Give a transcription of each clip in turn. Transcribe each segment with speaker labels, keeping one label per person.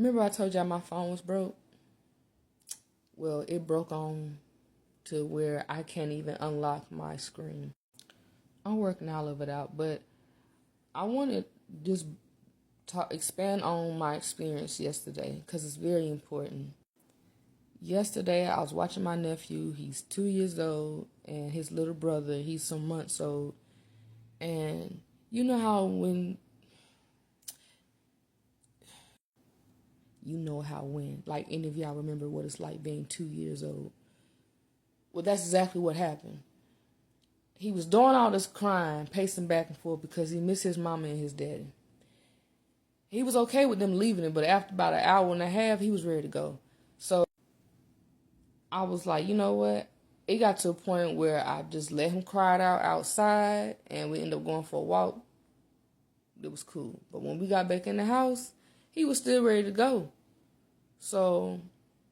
Speaker 1: Remember I told y'all my phone was broke? Well, it broke on to where I can't even unlock my screen. I'm working all of it out, but I want to just expand on my experience yesterday because it's very important. Yesterday, I was watching my nephew. He's 2 years old, and his little brother, he's some months old. And you know how like any of y'all remember what it's like being 2 years old. Well, that's exactly what happened. He was doing all this crying, pacing back and forth because he missed his mama and his daddy. He was okay with them leaving him, but after about an hour and a half, he was ready to go. So I was like, you know what? It got to a point where I just let him cry it out outside, and we ended up going for a walk. It was cool. But when we got back in the house, he was still ready to go. So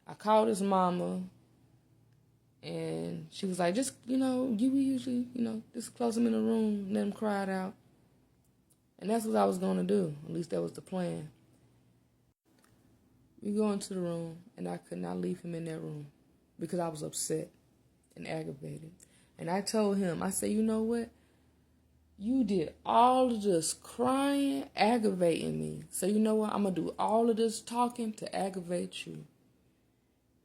Speaker 1: I called his mama, and she was like, just, you usually, just close him in the room, let him cry it out. And that's what I was going to do. At least that was the plan. We go into the room, and I could not leave him in that room because I was upset and aggravated. And I told him, I said, you know what? You did all of this crying, aggravating me. So you know what? I'm going to do all of this talking to aggravate you.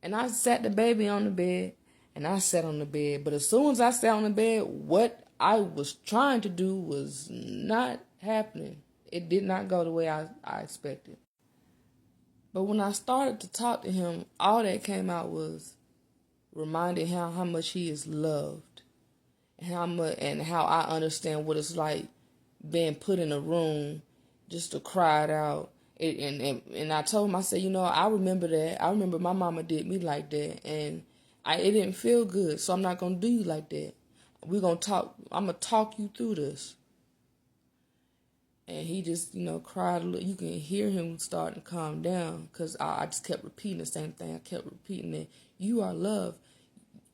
Speaker 1: And I sat the baby on the bed, and I sat on the bed. But as soon as I sat on the bed, what I was trying to do was not happening. It did not go the way I expected. But when I started to talk to him, all that came out was reminding him how much he is loved, and how I understand what it's like being put in a room just to cry it out. And I told him, I said, I remember that. I remember my mama did me like that, and it didn't feel good. So I'm not gonna do you like that. We're gonna talk. I'm gonna talk you through this. And he just, cried a little. You can hear him starting to calm down because I just kept repeating the same thing. I kept repeating that you are loved.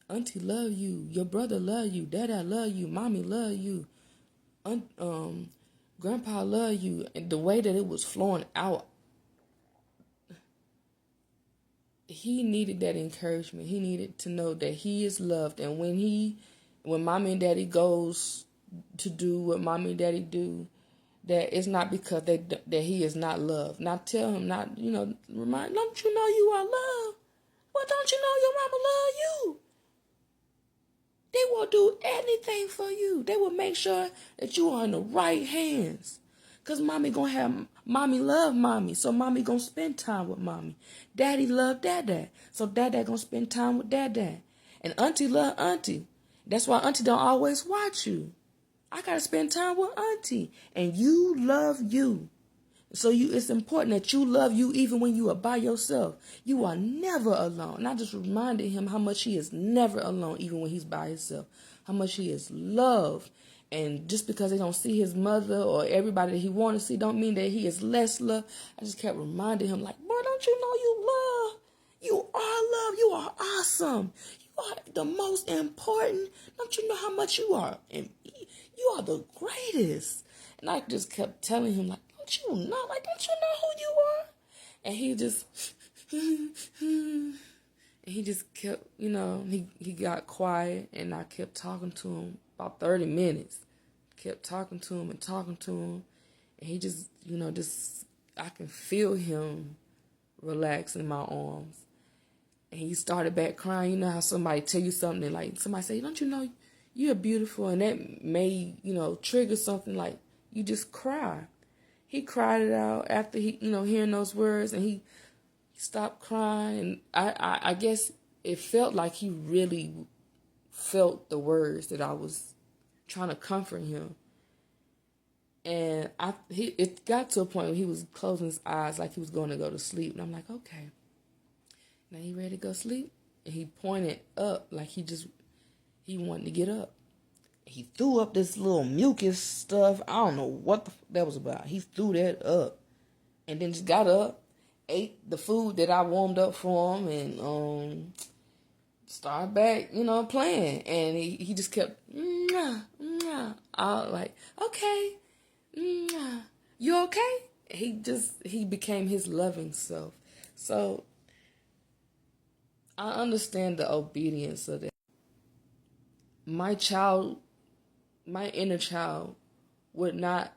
Speaker 1: Auntie love you. Your brother love you. Dada love you. Mommy love you. Grandpa love you. And the way that it was flowing out, he needed that encouragement. He needed to know that he is loved. And when mommy and daddy goes to do what mommy and daddy do, that it's not because that he is not loved. Now tell him, remind, don't you know you are loved? Well, don't you know your mama love you? They will do anything for you. They will make sure that you are in the right hands. Because mommy love mommy. So mommy gonna spend time with mommy. Daddy love dada. So dada gonna spend time with dada. And auntie love auntie. That's why auntie don't always watch you. I gotta spend time with auntie. And you love you. So it's important that you love you even when you are by yourself. You are never alone. And I just reminded him how much he is never alone, even when he's by himself. How much he is loved. And just because they don't see his mother or everybody that he want to see don't mean that he is less loved. I just kept reminding him, like, boy, don't you know you love? You are loved. You are awesome. You are the most important. Don't you know how much you are? And you are the greatest. And I just kept telling him, like, don't you know who you are? And he just, and he just kept, he got quiet, and I kept talking to him about 30 minutes. Kept talking to him, and he just, I can feel him relax in my arms. And he started back crying. You know how somebody tell you something, and like somebody say, don't you know you're beautiful? And that may, trigger something, like you just cry. He cried it out after he, hearing those words, and he stopped crying. And I guess it felt like he really felt the words that I was trying to comfort him. And it got to a point where he was closing his eyes like he was going to go to sleep. And I'm like, okay, now he ready to go sleep? And he pointed up like he wanted to get up. He threw up this little mucus stuff. I don't know what that was about. He threw that up and then just got up, ate the food that I warmed up for him, and started back, playing. And he just kept, I was like, okay, you okay? he became his loving self. So I understand the obedience of that. My child, my inner child, would not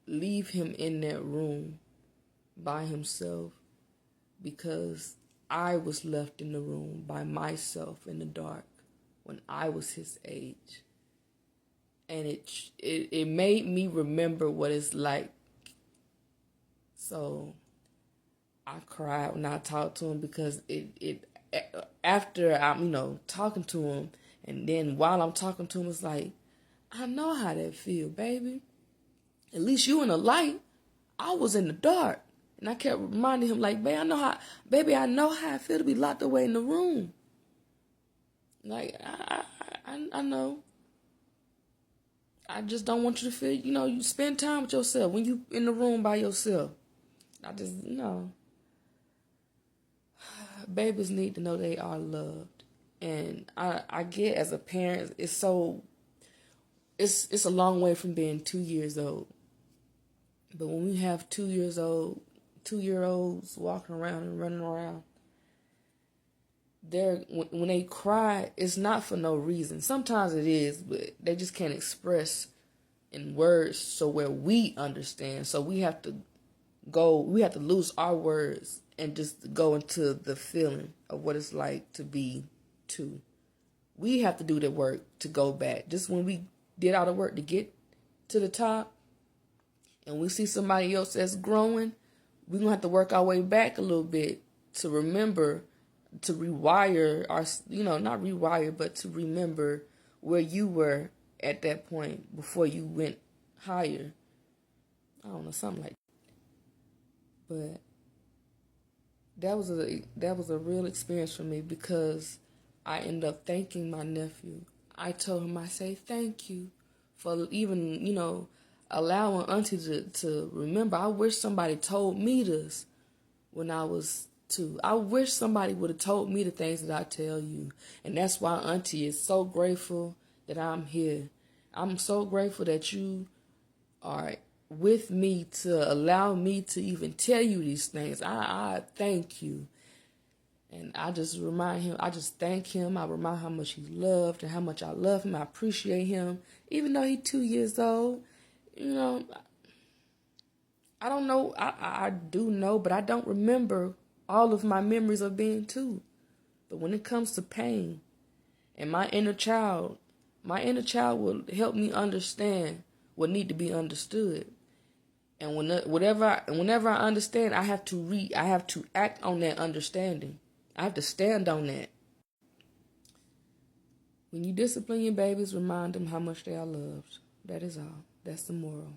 Speaker 1: leave him in that room by himself because I was left in the room by myself in the dark when I was his age. And it made me remember what it's like. So I cried when I talked to him because after I'm talking to him, and then while I'm talking to him, it's like, I know how that feel, baby. At least you in the light. I was in the dark. And I kept reminding him, like, baby, I know how I feel to be locked away in the room. Like, I know. I just don't want you to feel, you spend time with yourself when you in the room by yourself. I just, babies need to know they are loved. And I get as a parent, it's a long way from being 2 years old. But when we have 2-year-olds walking around and running around, when they cry, it's not for no reason. Sometimes it is, but they just can't express in words so where we understand. So we have to lose our words and just go into the feeling of what it's like to be 2. We have to do the work to go back. Just when we did all the work to get to the top and we see somebody else that's growing, we're going to have to work our way back a little bit to remember, to rewire our, not rewire, but to remember where you were at that point before you went higher. I don't know, something like that. But that was a real experience for me because I ended up thanking my nephew. I told him, I say thank you for even, allowing Auntie to remember. I wish somebody told me this when I was 2. I wish somebody would have told me the things that I tell you. And that's why Auntie is so grateful that I'm here. I'm so grateful that you are with me to allow me to even tell you these things. I thank you. And I just thank him. I remind how much he's loved and how much I love him. I appreciate him. Even though he's 2 years old, I don't know. I do know, but I don't remember all of my memories of being 2. But when it comes to pain and my inner child will help me understand what need to be understood. And whenever I understand, I have to act on that understanding. I have to stand on that. When you discipline your babies, remind them how much they are loved. That is all. That's the moral.